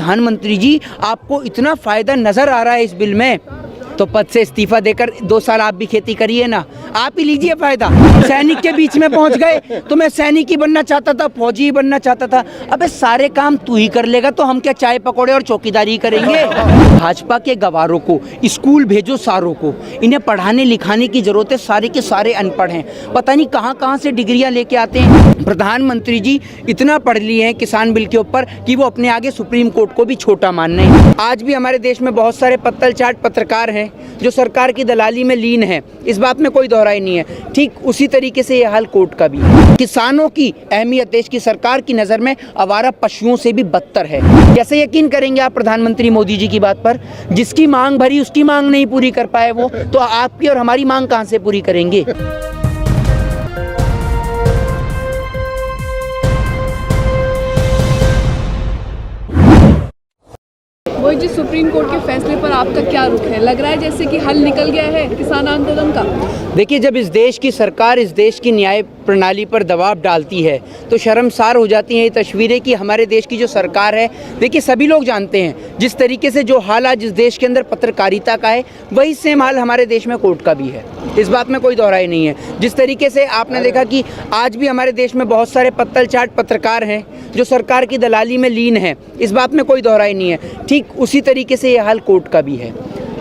प्रधानमंत्री जी, आपको इतना फायदा नजर आ रहा है इस बिल में, तो पद से इस्तीफा देकर 2 साल आप भी खेती करिए ना, आप ही लीजिए फायदा। सैनिक के बीच में पहुंच गए, तो मैं सैनिक ही बनना चाहता था, फौजी ही बनना चाहता था। अबे सारे काम तू ही कर लेगा तो हम क्या चाय पकौड़े और चौकीदारी करेंगे? भाजपा के गवारों को स्कूल भेजो, सारों को इन्हें पढ़ाने लिखाने की जरूरत है। सारे के सारे अनपढ़ हैं, पता नहीं कहाँ कहाँ से डिग्रियां लेके आते हैं। प्रधानमंत्री जी इतना पढ़ लिए हैं किसान बिल के ऊपर कि वो अपने आगे सुप्रीम कोर्ट को भी छोटा मान रहे हैं। आज भी हमारे देश में बहुत सारे पत्तल चाट पत्रकार हैं जो सरकार की दलाली में लीन है, इस बात में कोई दोहराई नहीं है। ठीक उसी तरीके से यह हाल कोर्ट का भी है। किसानों की अहमियत देश की सरकार की नज़र में आवारा पशुओं से भी बदतर है। कैसे यकीन करेंगे आप प्रधानमंत्री मोदी जी की बात पर? जिसकी मांग भरी उसकी मांग नहीं पूरी कर पाए वो, तो आपकी और हमारी मांग कहाँ से पूरी करेंगे? वही जी, सुप्रीम कोर्ट के फैसले पर आपका क्या रुख है? लग रहा है जैसे कि हल निकल गया है किसान आंदोलन का। देखिए, जब इस देश की सरकार इस देश की न्याय प्रणाली पर दबाव डालती है तो शर्मसार हो जाती हैं ये तस्वीरें कि हमारे देश की जो सरकार है, देखिए सभी लोग जानते हैं जिस तरीके से जो हाल आज इस देश के अंदर पत्रकारिता का है, वही सेम हाल हमारे देश में कोर्ट का भी है। इस बात में कोई दोहराई नहीं है। जिस तरीके से आपने देखा कि आज भी हमारे देश में बहुत सारे पत्तल चाट पत्रकार हैं जो सरकार की दलाली में लीन है, इस बात में कोई दोहराई नहीं है। ठीक उसी तरीके से ये हाल कोर्ट का भी है।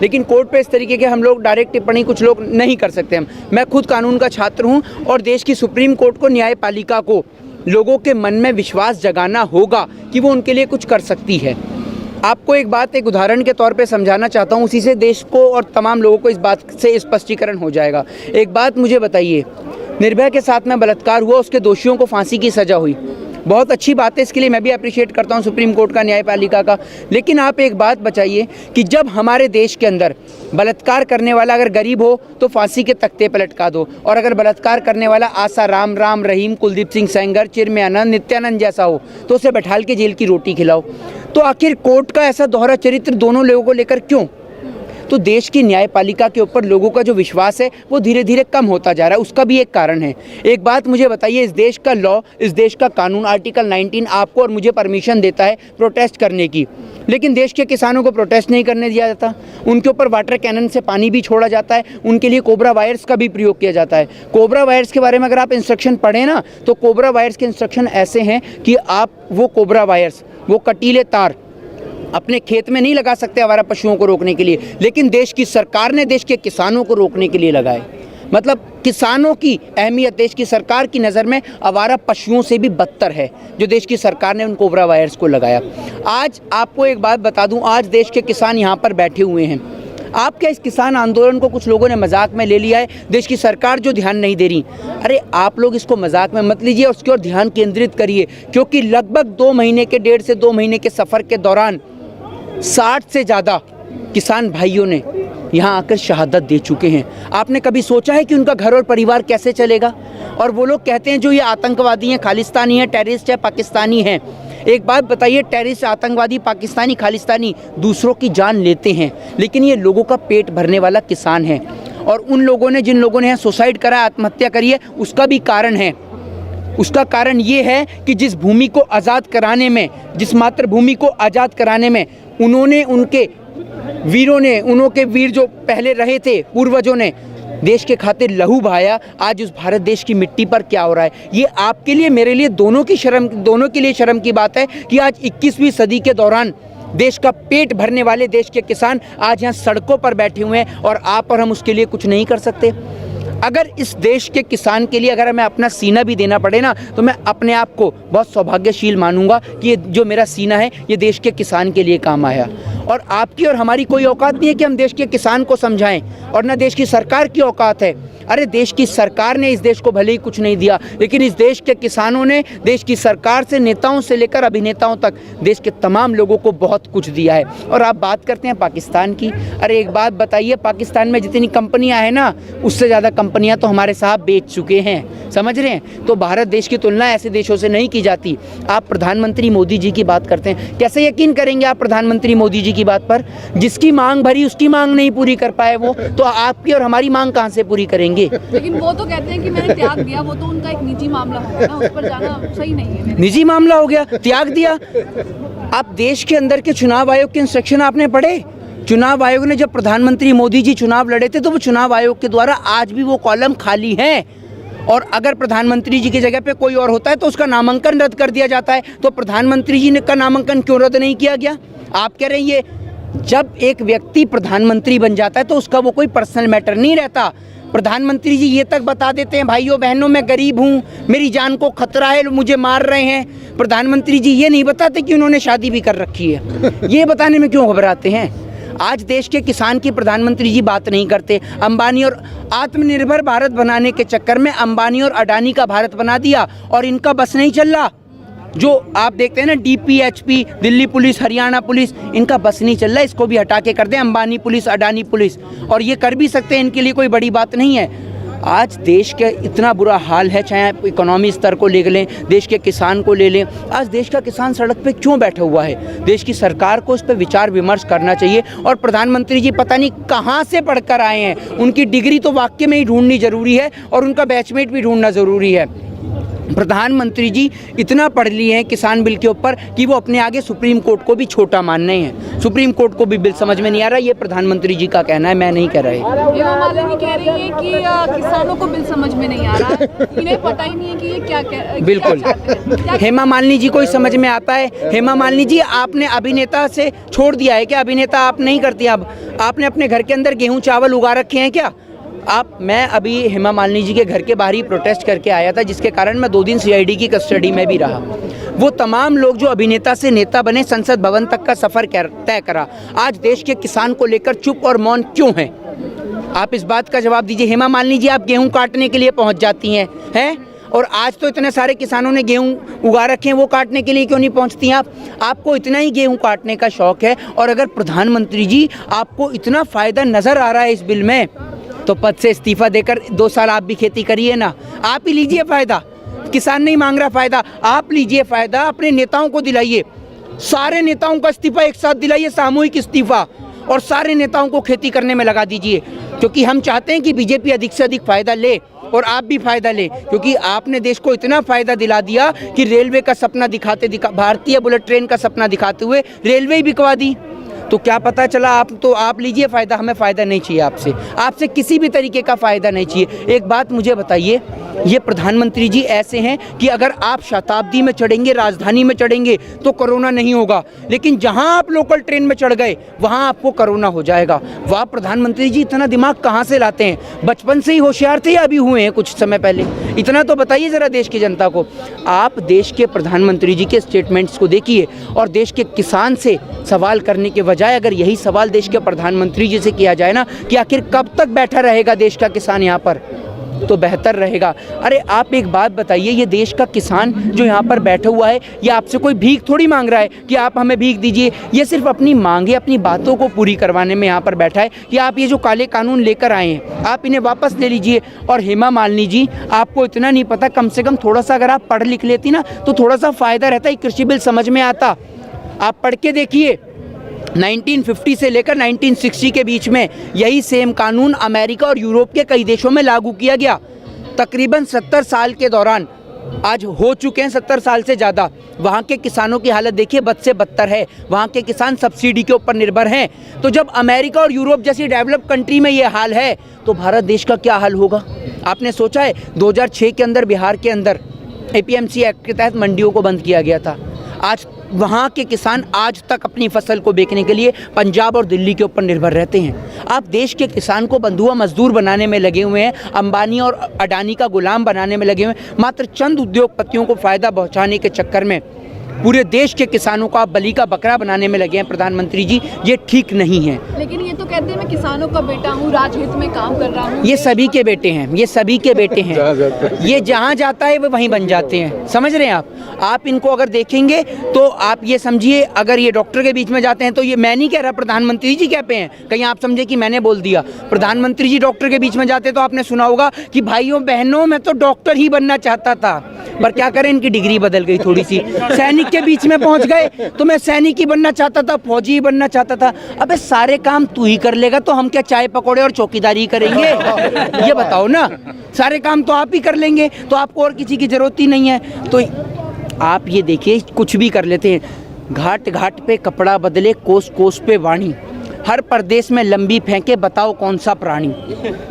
लेकिन कोर्ट पे इस तरीके के हम लोग डायरेक्ट टिप्पणी कुछ लोग नहीं कर सकते। मैं खुद कानून का छात्र हूँ और देश की सुप्रीम कोर्ट को, न्यायपालिका को लोगों के मन में विश्वास जगाना होगा कि वो उनके लिए कुछ कर सकती है। आपको एक बात एक उदाहरण के तौर पे समझाना चाहता हूँ, उसी से देश को और तमाम लोगों को इस बात से स्पष्टीकरण हो जाएगा। एक बात मुझे बताइए, निर्भया के साथ में बलात्कार हुआ, उसके दोषियों को फांसी की सज़ा हुई, बहुत अच्छी बात है, इसके लिए मैं भी अप्रिशिएट करता हूं सुप्रीम कोर्ट का, न्यायपालिका का। लेकिन आप एक बात बताइए कि जब हमारे देश के अंदर बलात्कार करने वाला अगर गरीब हो तो फांसी के तख्ते पर लटका दो, और अगर बलात्कार करने वाला आसा राम, राम रहीम, कुलदीप सिंह सेंगर, चिन्मयानंद, नित्यानंद जैसा हो तो उसे बैठाल के जेल की रोटी खिलाओ। तो आखिर कोर्ट का ऐसा दोहरा चरित्र दोनों लोगों को लेकर क्यों? तो देश की न्यायपालिका के ऊपर लोगों का जो विश्वास है वो धीरे धीरे कम होता जा रहा है। उसका भी एक कारण है। एक बात मुझे बताइए, इस देश का लॉ, इस देश का कानून, आर्टिकल 19 आपको और मुझे परमिशन देता है प्रोटेस्ट करने की, लेकिन देश के किसानों को प्रोटेस्ट नहीं करने दिया जाता। उनके ऊपर वाटर कैनन से पानी भी छोड़ा जाता है, उनके लिए कोबरा वायर्स का भी प्रयोग किया जाता है। कोबरा वायर्स के बारे में अगर आप इंस्ट्रक्शन पढ़ें ना, तो कोबरा वायर्स के इंस्ट्रक्शन ऐसे हैं कि आप वो कोबरा वायर्स, वो कटीले तार अपने खेत में नहीं लगा सकते आवारा पशुओं को रोकने के लिए, लेकिन देश की सरकार ने देश के किसानों को रोकने के लिए लगाए। मतलब किसानों की अहमियत देश की सरकार की नज़र में आवारा पशुओं से भी बदतर है, जो देश की सरकार ने उन कोबरा वायर्स को लगाया। आज आपको एक बात बता दूं, आज देश के किसान यहाँ पर बैठे हुए हैं। आप क्या इस किसान आंदोलन को कुछ लोगों ने मजाक में ले लिया है? देश की सरकार जो ध्यान नहीं दे रही, अरे आप लोग इसको मजाक में मत लीजिए, उसकी ओर ध्यान केंद्रित करिए, क्योंकि लगभग 2 महीने के, 1.5 से 2 महीने के सफ़र के दौरान 60 से ज़्यादा किसान भाइयों ने यहाँ आकर शहादत दे चुके हैं। आपने कभी सोचा है कि उनका घर और परिवार कैसे चलेगा? और वो लोग कहते हैं जो ये आतंकवादी हैं, खालिस्तानी हैं, टेररिस्ट है, पाकिस्तानी हैं। एक बात बताइए, टेररिस्ट, आतंकवादी, पाकिस्तानी, खालिस्तानी दूसरों की जान लेते हैं, लेकिन ये लोगों का पेट भरने वाला किसान है। और उन लोगों ने, जिन लोगों ने यहाँ सुसाइड करा, आत्महत्या करी है, उसका भी कारण है। उसका कारण ये है कि जिस भूमि को आज़ाद कराने में, जिस मातृभूमि को आज़ाद कराने में उन्होंने, उनके वीरों ने, उनके वीर जो पहले रहे थे, पूर्वजों ने देश के खातिर लहू बहाया, आज उस भारत देश की मिट्टी पर क्या हो रहा है? ये आपके लिए, मेरे लिए, दोनों के लिए शर्म की बात है कि आज 21वीं सदी के दौरान देश का पेट भरने वाले देश के किसान आज यहाँ सड़कों पर बैठे हुए हैं और आप और हम उसके लिए कुछ नहीं कर सकते। अगर इस देश के किसान के लिए अगर हमें अपना सीना भी देना पड़े ना, तो मैं अपने आप को बहुत सौभाग्यशील मानूंगा कि ये जो मेरा सीना है ये देश के किसान के लिए काम आया। और आपकी और हमारी कोई औकात नहीं है कि हम देश के किसान को समझाएं, और ना देश की सरकार की औकात है। अरे देश की सरकार ने इस देश को भले ही कुछ नहीं दिया, लेकिन इस देश के किसानों ने देश की सरकार से, नेताओं से लेकर अभिनेताओं तक, देश के तमाम लोगों को बहुत कुछ दिया है। और आप बात करते हैं पाकिस्तान की, अरे एक बात बताइए, पाकिस्तान में जितनी कंपनियां हैं ना, उससे ज़्यादा कंपनियां तो हमारे साहब बेच चुके हैं, समझ रहे हैं? तो भारत देश की तुलना ऐसे देशों से नहीं की जाती। आप प्रधानमंत्री मोदी जी की बात करते हैं, कैसे यकीन करेंगे आप प्रधानमंत्री मोदी जी की बात पर? जिसकी मांग भरी उसकी मांग नहीं पूरी कर पाए वो, तो आपकी और हमारी मांग कहाँ से पूरी करेंगे? लेकिन वो तो कहते हैं कि मैंने त्याग दिया, वो तो उनका एक निजी मामला होगा ना, उस पर जाना सही नहीं है। निजी मामला हो गया, त्याग दिया? आप देश के अंदर के चुनाव आयोग के इंस्ट्रक्शन आपने पढ़े? चुनाव आयोग ने जब प्रधानमंत्री मोदी जी चुनाव लड़े थे तो वो चुनाव आयोग के द्वारा आज भी वो कॉलम खाली हैं, और अगर प्रधानमंत्री जी की जगह पे कोई और होता है तो उसका नामांकन रद्द कर दिया जाता है। तो प्रधानमंत्री जी ने का नामांकन क्यों रद्द नहीं किया गया? आप कह रहे हैं ये जब एक व्यक्ति प्रधानमंत्री बन जाता है तो उसका वो कोई पर्सनल मैटर नहीं रहता। प्रधानमंत्री जी ये तक बता देते हैं भाइयों बहनों मैं गरीब हूँ, मेरी जान को खतरा है, मुझे मार रहे हैं। प्रधानमंत्री जी ये नहीं बताते कि उन्होंने शादी भी कर रखी है। ये बताने में क्यों घबराते हैं? आज देश के किसान की प्रधानमंत्री जी बात नहीं करते। अंबानी और आत्मनिर्भर भारत बनाने के चक्कर में अंबानी और अडानी का भारत बना दिया और इनका बस नहीं चल रहा। जो आप देखते हैं ना डीपीएचपी, दिल्ली पुलिस, हरियाणा पुलिस, इनका बस नहीं चल रहा, इसको भी हटा के कर दें अंबानी पुलिस, अडानी पुलिस, और ये कर भी सकते हैं, इनके लिए कोई बड़ी बात नहीं है। आज देश के इतना बुरा हाल है, चाहे आप इकोनॉमी स्तर को ले लें, देश के किसान को ले लें। आज देश का किसान सड़क पे क्यों बैठा हुआ है? देश की सरकार को इस पर विचार विमर्श करना चाहिए। और प्रधानमंत्री जी पता नहीं कहाँ से पढ़कर आए हैं, उनकी डिग्री तो वाकई में ही ढूंढनी ज़रूरी है और उनका बैचमेट भी ढूंढना ज़रूरी है। प्रधानमंत्री जी इतना पढ़ लिए हैं किसान बिल के ऊपर कि वो अपने आगे सुप्रीम कोर्ट को भी छोटा मान रहे हैं। सुप्रीम कोर्ट को भी बिल समझ में नहीं आ रहा, ये प्रधानमंत्री जी का कहना है, मैं नहीं कह रहा। हेमा मालिनी कह रही है कि किसानों को बिल समझ में नहीं आ रहा, इन्हें पता ही नहीं है कि ये क्या बिल्कुल हेमा मालिनी जी को ही समझ में आता है। हेमा मालिनी जी आपने अभिनेता से छोड़ दिया है क्या? अभिनेता आप नहीं करती, अब आपने अपने घर के अंदर गेहूँ चावल उगा रखे हैं क्या? मैं अभी हेमा मालिनी जी के घर के बाहर ही प्रोटेस्ट करके आया था, जिसके कारण मैं 2 दिन सीआईडी की कस्टडी में भी रहा। वो तमाम लोग जो अभिनेता से नेता बने, संसद भवन तक का सफ़र तय करा, आज देश के किसान को लेकर चुप और मौन क्यों हैं? आप इस बात का जवाब दीजिए। हेमा मालिनी जी आप गेहूं काटने के लिए पहुंच जाती हैं और आज तो इतने सारे किसानों ने गेहूं उगा रखे हैं, वो काटने के लिए क्यों नहीं पहुंचती हैं आप? आपको इतना ही गेहूं काटने का शौक़ है, और अगर प्रधानमंत्री जी आपको इतना फ़ायदा नज़र आ रहा है इस बिल में, तो पद से इस्तीफा देकर 2 साल आप भी खेती करिए ना, आप ही लीजिए फ़ायदा। किसान नहीं मांग रहा फ़ायदा, आप लीजिए फ़ायदा, अपने नेताओं को दिलाइए, सारे नेताओं का इस्तीफा एक साथ दिलाइए, सामूहिक इस्तीफा, और सारे नेताओं को खेती करने में लगा दीजिए। क्योंकि हम चाहते हैं कि बीजेपी अधिक से अधिक फ़ायदा ले और आप भी फ़ायदा लें, क्योंकि आपने देश को इतना फ़ायदा दिला दिया कि रेलवे का सपना भारतीय बुलेट ट्रेन का सपना दिखाते हुए रेलवे ही बिकवा दी। तो क्या पता चला आप लीजिए फ़ायदा, हमें फ़ायदा नहीं चाहिए आपसे किसी भी तरीके का फ़ायदा नहीं चाहिए। एक बात मुझे बताइए, ये प्रधानमंत्री जी ऐसे हैं कि अगर आप शताब्दी में चढ़ेंगे, राजधानी में चढ़ेंगे तो कोरोना नहीं होगा, लेकिन जहां आप लोकल ट्रेन में चढ़ गए वहां आपको कोरोना हो जाएगा। वाह प्रधानमंत्री जी, इतना दिमाग कहां से लाते हैं? बचपन से ही होशियार थे या अभी हुए हैं कुछ समय पहले? इतना तो बताइए ज़रा देश की जनता को। आप देश के प्रधानमंत्री जी के स्टेटमेंट्स को देखिए और देश के किसान से सवाल करने के बजाय अगर यही सवाल देश के प्रधानमंत्री जी से किया जाए ना कि आखिर कब तक बैठा रहेगा देश का किसान यहाँ पर, तो बेहतर रहेगा। अरे आप एक बात बताइए, ये देश का किसान जो यहाँ पर बैठा हुआ है, ये आपसे कोई भीख थोड़ी मांग रहा है कि आप हमें भीख दीजिए। ये सिर्फ अपनी मांगे, अपनी बातों को पूरी करवाने में यहाँ पर बैठा है कि आप ये जो काले कानून लेकर आए हैं आप इन्हें वापस ले लीजिए। और हेमा मालिनी जी, आपको इतना नहीं पता, कम से कम थोड़ा सा अगर आप पढ़ लिख लेती ना तो थोड़ा सा फ़ायदा रहता, कृषि बिल समझ में आता। आप पढ़ के देखिए, 1950 से लेकर 1960 के बीच में यही सेम कानून अमेरिका और यूरोप के कई देशों में लागू किया गया। तकरीबन 70 साल के दौरान आज हो चुके हैं, 70 साल से ज़्यादा। वहाँ के किसानों की हालत देखिए, बद से बदतर है। वहाँ के किसान सब्सिडी के ऊपर निर्भर हैं। तो जब अमेरिका और यूरोप जैसी डेवलप कंट्री में ये हाल है तो भारत देश का क्या हाल होगा? आपने सोचा है? 2006 के अंदर बिहार के अंदर APMC एक्ट के तहत मंडियों को बंद किया गया था। आज वहाँ के किसान आज तक अपनी फसल को बेचने के लिए पंजाब और दिल्ली के ऊपर निर्भर रहते हैं। आप देश के किसान को बंधुआ मजदूर बनाने में लगे हुए हैं, अंबानी और अडानी का गुलाम बनाने में लगे हुए हैं। मात्र चंद उद्योगपतियों को फ़ायदा पहुँचाने के चक्कर में पूरे देश के किसानों को आप बलि का बकरा बनाने में लगे हैं। प्रधानमंत्री जी, ये ठीक नहीं है। लेकिन ये तो कहते हैं मैं किसानों का बेटा हूँ, राजहित में काम कर रहा हूँ। ये सभी के बेटे हैं, ये सभी के बेटे हैं। ये जहाँ जाता है वो वहीं बन जाते हैं, समझ रहे हैं आप इनको अगर देखेंगे तो आप ये समझिए, अगर ये डॉक्टर के बीच में जाते हैं तो ये मैं नहीं कह रहा, प्रधानमंत्री जी कहते हैं, कहीं आप समझे कि मैंने बोल दिया। प्रधानमंत्री जी डॉक्टर के बीच में जाते तो आपने सुना होगा कि भाइयों बहनों मैं तो डॉक्टर ही बनना चाहता था, पर क्या करें, इनकी डिग्री बदल गई थोड़ी सी। सैनिक के बीच में पहुंच गए तो मैं सैनिक ही बनना चाहता था, फौजी ही बनना चाहता था। अबे सारे काम तू ही कर लेगा तो हम क्या चाय पकौड़े और चौकीदारी करेंगे? ये बताओ ना, सारे काम तो आप ही कर लेंगे तो आपको और किसी की जरूरत ही नहीं है। तो आप ये देखिए, कुछ भी कर लेते हैं। घाट घाट पे कपड़ा बदले, कोस कोस पे वाणी, हर प्रदेश में लंबी फेंके, बताओ कौन सा प्राणी।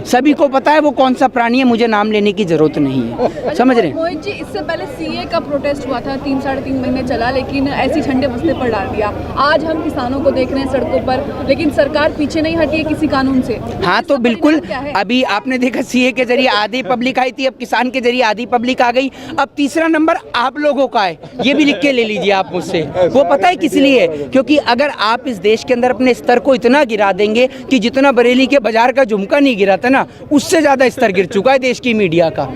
सभी को पता है वो कौन सा प्राणी है, मुझे नाम लेने की जरूरत नहीं है, समझ रहे हैं। मोहित जी, इससे पहले सीए का प्रोटेस्ट हुआ था, 3-3.5 महीने चला, लेकिन ऐसी झंडे बस्ते पर डाल दिया। आज हम किसानों को देख रहे हैं सड़कों पर, लेकिन सरकार पीछे नहीं हटी है किसी कानून से। हाँ तो बिल्कुल, अभी आपने देखा सीए के जरिए आधी पब्लिक आई थी, अब किसान के जरिए आधी पब्लिक आ गई, अब तीसरा नंबर आप लोगों का है, ये भी लिख के ले लीजिए आप मुझसे। वो पता है किस लिए, क्योंकि अगर आप इस देश के अंदर अपने स्तर को इतना गिरा देंगे कि जितना बरेली के बाजार का झुमका नहीं गिरा था ना, उससे ज्यादा स्तर गिर चुका है देश की मीडिया का।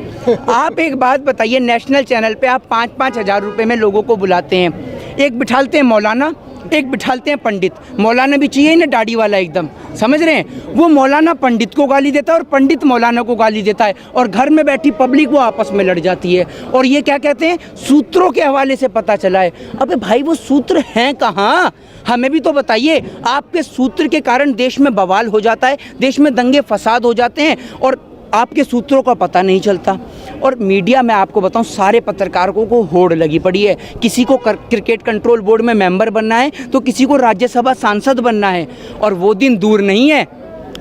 आप एक बात बताइए, नेशनल चैनल पे आप 5-5 हजार रुपए में लोगों को बुलाते हैं, एक बिठालते हैं मौलाना, एक बिठालते हैं पंडित। मौलाना भी चाहिए ना दाढ़ी वाला एकदम, समझ रहे हैं। वो मौलाना पंडित को गाली देता है और पंडित मौलाना को गाली देता है, और घर में बैठी पब्लिक वो आपस में लड़ जाती है। और ये क्या कहते हैं, सूत्रों के हवाले से पता चला है। अबे भाई वो सूत्र हैं कहाँ, हमें भी तो बताइए। आपके सूत्र के कारण देश में बवाल हो जाता है, देश में दंगे फसाद हो जाते हैं, और आपके सूत्रों का पता नहीं चलता। और मीडिया में आपको बताऊं, सारे पत्रकारों को होड़ लगी पड़ी है। किसी को क्रिकेट कंट्रोल बोर्ड में मेंबर बनना है, तो किसी को राज्यसभा सांसद बनना है। और वो दिन दूर नहीं है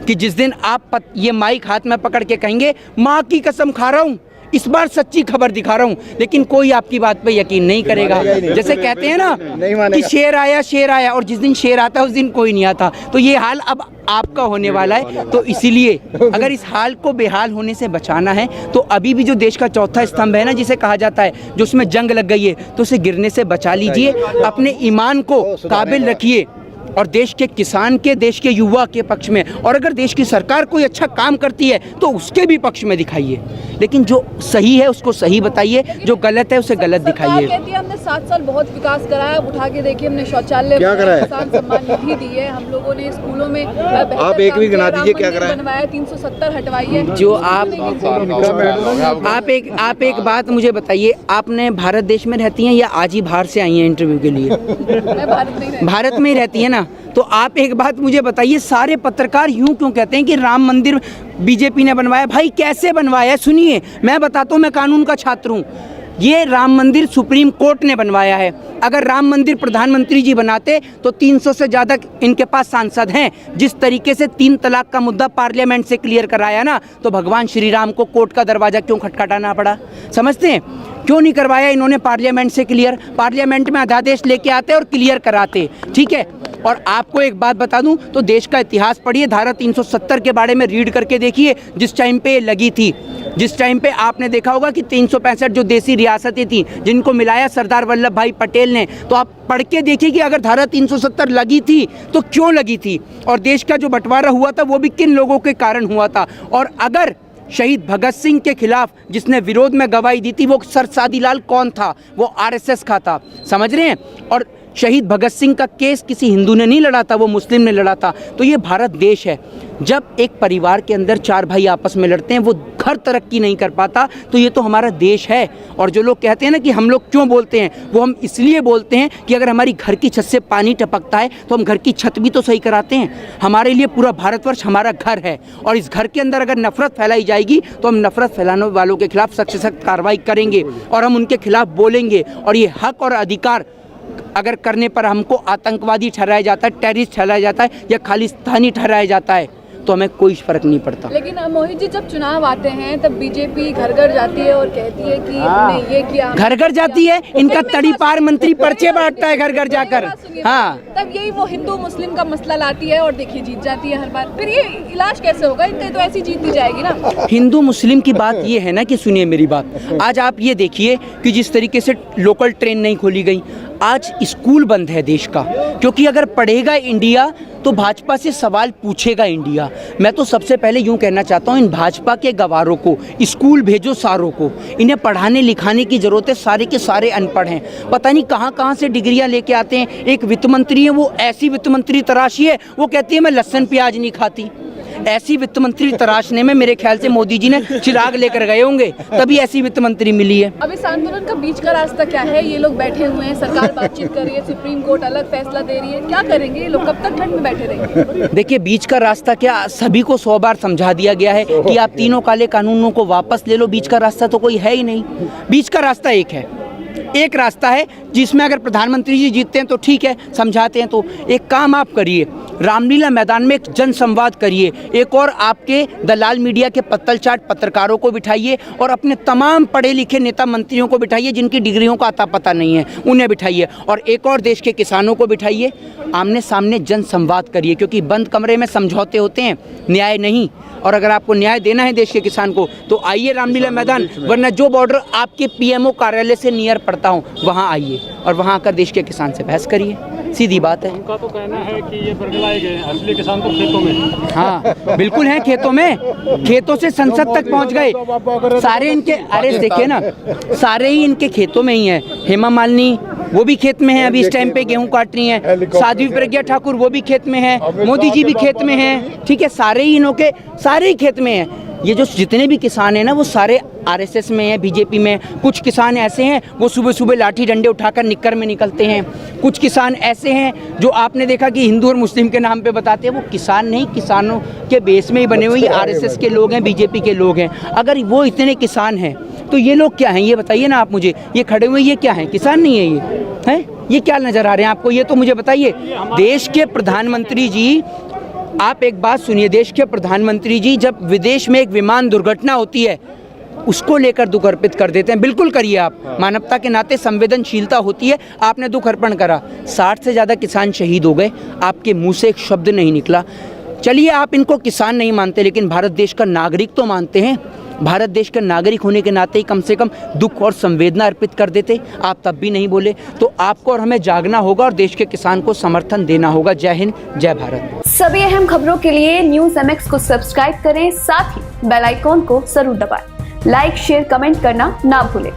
कि जिस दिन आप ये माइक हाथ में पकड़ के कहेंगे, माँ की कसम खा रहा हूँ इस बार सच्ची खबर दिखा रहा हूँ, लेकिन कोई आपकी बात पे यकीन नहीं करेगा। जैसे कहते हैं ना कि शेर आया, और जिस दिन शेर आता है उस दिन कोई नहीं आता। तो ये हाल अब आपका होने वाला है। तो इसीलिए अगर इस हाल को बेहाल होने से बचाना है, तो अभी भी जो देश का चौथा स्तंभ है ना, जिसे कहा जाता है, जो उसमें जंग लग गई है, तो उसे गिरने से बचा लीजिए। अपने ईमान को काबिल रखिए, और देश के किसान के, देश के युवा के पक्ष में, और अगर देश की सरकार कोई अच्छा काम करती है तो उसके भी पक्ष में दिखाइए। लेकिन जो सही है उसको सही बताइए, जो गलत है उसे गलत दिखाइए। कहती है हमने 7 साल बहुत विकास कराया, उठा के देखिए हमने शौचालय क्या कराया, किसान सम्मान निधि दी है, हम लोगों ने स्कूलों में आप एक भी गिना दीजिए क्या कराया, बनवाया, 370 हटवाई है। जो आप एक बात मुझे बताइए, आपने भारत देश में रहती हैं या आज ही बाहर से आई हैं इंटरव्यू के लिए? मैं भारत में ही रहती है ना, तो आप एक बात मुझे बताइए, सारे पत्रकार यूं क्यों कहते हैं कि राम मंदिर बीजेपी ने बनवाया? भाई कैसे बनवाया, सुनिए मैं बताता हूँ, मैं कानून का छात्र हूँ। ये राम मंदिर सुप्रीम कोर्ट ने बनवाया है। अगर राम मंदिर प्रधानमंत्री जी बनाते तो 300 से ज़्यादा इनके पास सांसद हैं। जिस तरीके से 3 तलाक का मुद्दा पार्लियामेंट से क्लियर कराया ना, तो भगवान श्री राम को कोर्ट का दरवाज़ा क्यों खटखटाना पड़ा, समझते हैं? क्यों नहीं करवाया इन्होंने पार्लियामेंट से क्लियर? पार्लियामेंट में अध्यादेश लेके आते और क्लियर कराते, ठीक है। और आपको एक बात बता दूं, तो देश का इतिहास पढ़िए, धारा 370 के बारे में रीड करके देखिए। जिस टाइम पे लगी थी, जिस टाइम पे आपने देखा होगा कि 365 जो देसी रियासतें थी जिनको मिलाया सरदार वल्लभ भाई पटेल ने, तो आप पढ़ के देखिए कि अगर धारा 370 लगी थी तो क्यों लगी थी, और देश का जो बंटवारा हुआ था वो भी किन लोगों के कारण हुआ था। और अगर शहीद भगत सिंह के खिलाफ जिसने विरोध में गवाही दी थी वो सर सादीलाल कौन था? वो आरएसएस का था, समझ रहे हैं। और शहीद भगत सिंह का केस किसी हिंदू ने नहीं लड़ा था, वो मुस्लिम ने लड़ा था। तो ये भारत देश है। जब एक परिवार के अंदर 4 भाई आपस में लड़ते हैं, वो घर तरक्की नहीं कर पाता, तो ये तो हमारा देश है। और जो लोग कहते हैं ना कि हम लोग क्यों बोलते हैं, वो हम इसलिए बोलते हैं कि अगर हमारी घर की छत से पानी टपकता है तो हम घर की छत भी तो सही कराते हैं। हमारे लिए पूरा भारतवर्ष हमारा घर है, और इस घर के अंदर अगर नफरत फैलाई जाएगी तो हम नफरत फैलाने वालों के खिलाफ सख्त से सख्त कार्रवाई करेंगे, और हम उनके खिलाफ बोलेंगे। और ये हक और अधिकार अगर करने पर हमको आतंकवादी ठहराया जाता है, टेररिस्ट ठहराया जाता है, या खालिस्तानी ठहराया जाता है, तो हमें कोई फर्क नहीं पड़ता। लेकिन मोहित जी, जब चुनाव आते हैं तब बीजेपी घर घर जाती है और कहती है कि हमने ये किया, घर घर जाती है, इनका तड़ी पार मंत्री पर्चे बांटता है घर घर जाकर। हाँ, तब यही वो हिंदू मुस्लिम का मसला लाती है और देखिए जीत जाती है हर बार। फिर ये इलाज कैसे होगा इनका? तो ऐसी जीत दी जाएगी ना। हिंदू मुस्लिम की बात ये है ना कि सुनिए मेरी बात, आज आप ये देखिए कि जिस तरीके से लोकल ट्रेन नहीं खोली गई, आज स्कूल बंद है देश का, क्योंकि अगर पढ़ेगा इंडिया तो भाजपा से सवाल पूछेगा इंडिया। मैं तो सबसे पहले यूं कहना चाहता हूं, इन भाजपा के गवारों को स्कूल भेजो सारों को, इन्हें पढ़ाने लिखाने की जरूरत है। सारे के सारे अनपढ़ हैं, पता नहीं कहां कहां से डिग्रियां लेके आते हैं। एक वित्त मंत्री है, वो ऐसी वित्त मंत्री तराशी है, वो कहती है मैं लहसुन प्याज नहीं खाती। ऐसी वित्त मंत्री तराशने में मेरे ख्याल से मोदी जी ने चिराग लेकर गए होंगे, तभी ऐसी वित्त मंत्री मिली है। अब इस आंदोलन का बीच का रास्ता क्या है? ये लोग बैठे हुए हैं, सरकार बातचीत कर रही है, सुप्रीम कोर्ट अलग फैसला दे रही है, क्या करेंगे ये लोग? कब तक ठंड में बैठे रहेंगे? देखिए, बीच का रास्ता क्या, सभी को 100 बार समझा दिया गया है कि आप तीनों काले कानूनों को वापस ले लो। बीच का रास्ता तो कोई है ही नहीं। बीच का रास्ता एक है, एक रास्ता है जिसमें अगर प्रधानमंत्री जी जीतते हैं तो ठीक है, समझाते हैं, तो एक काम आप करिए, रामलीला मैदान में एक जनसंवाद करिए, एक और आपके दलाल मीडिया के पत्तल चाट पत्रकारों को बिठाइए और अपने तमाम पढ़े लिखे नेता मंत्रियों को बिठाइए जिनकी डिग्रियों का अता पता नहीं है, उन्हें बिठाइए, और एक और देश के किसानों को बिठाइए, आमने सामने जनसंवाद करिए, क्योंकि बंद कमरे में समझौते होते हैं, न्याय नहीं। और अगर आपको न्याय देना है देश के किसान को तो आइए रामलीला मैदान, वरना जो बॉर्डर आपके पीएमओ कार्यालय से नियर पड़ता हूँ वहाँ आइए और वहाँ आकर देश के किसान से बहस करिए, सीधी बात है। उनका तो कहना है कि ये बरगलाए गए हैं, असली किसान तो खेतों में हैं। हाँ बिल्कुल हैं, खेतों में, खेतों से संसद तक पहुँच गए सारे इनके। अरे देखिए ना, सारे ही इनके खेतों में ही हैं। हेमा मालिनी वो भी खेत में है, अभी इस टाइम पे गेहूं काट रही हैं। साध्वी प्रज्ञा ठाकुर वो भी खेत में है, मोदी जी भी खेत में हैं, ठीक है, सारे ही इनों के सारे ही खेत में हैं। ये जो जितने भी किसान हैं ना वो सारे आरएसएस में हैं, बीजेपी में। कुछ किसान ऐसे हैं वो सुबह सुबह लाठी डंडे उठाकर निक्कर में निकलते हैं। कुछ किसान ऐसे हैं जो आपने देखा कि हिंदू और मुस्लिम के नाम पे बताते हैं, वो किसान नहीं, किसानों के बेस में ही बने हुए आरएसएस के लोग हैं, बीजेपी के लोग हैं। अगर वो इतने किसान हैं तो ये लोग क्या हैं, ये बताइए ना आप मुझे। ये खड़े हुए ये क्या हैं, किसान नहीं है ये हैं? ये क्या नज़र आ रहे हैं आपको, ये तो मुझे बताइए। देश के प्रधानमंत्री जी, आप एक बात सुनिए, देश के प्रधानमंत्री जी जब विदेश में एक विमान दुर्घटना होती है उसको लेकर दुख अर्पित कर देते हैं। बिल्कुल करिए आप, मानवता के नाते संवेदनशीलता होती है। आपने दुख अर्पण करा, 60 से ज़्यादा किसान शहीद हो गए, आपके मुंह से एक शब्द नहीं निकला। चलिए आप इनको किसान नहीं मानते लेकिन भारत देश का नागरिक तो मानते हैं। भारत देश का नागरिक होने के नाते ही कम से कम दुख और संवेदना अर्पित कर देते, आप तब भी नहीं बोले। तो आपको और हमें जागना होगा और देश के किसान को समर्थन देना होगा। जय हिंद, जय भारत। सभी अहम खबरों के लिए न्यूज़ MX को सब्सक्राइब करें, साथ ही बेल आइकॉन को जरूर दबाएं। लाइक, शेयर, कमेंट करना ना भूलें।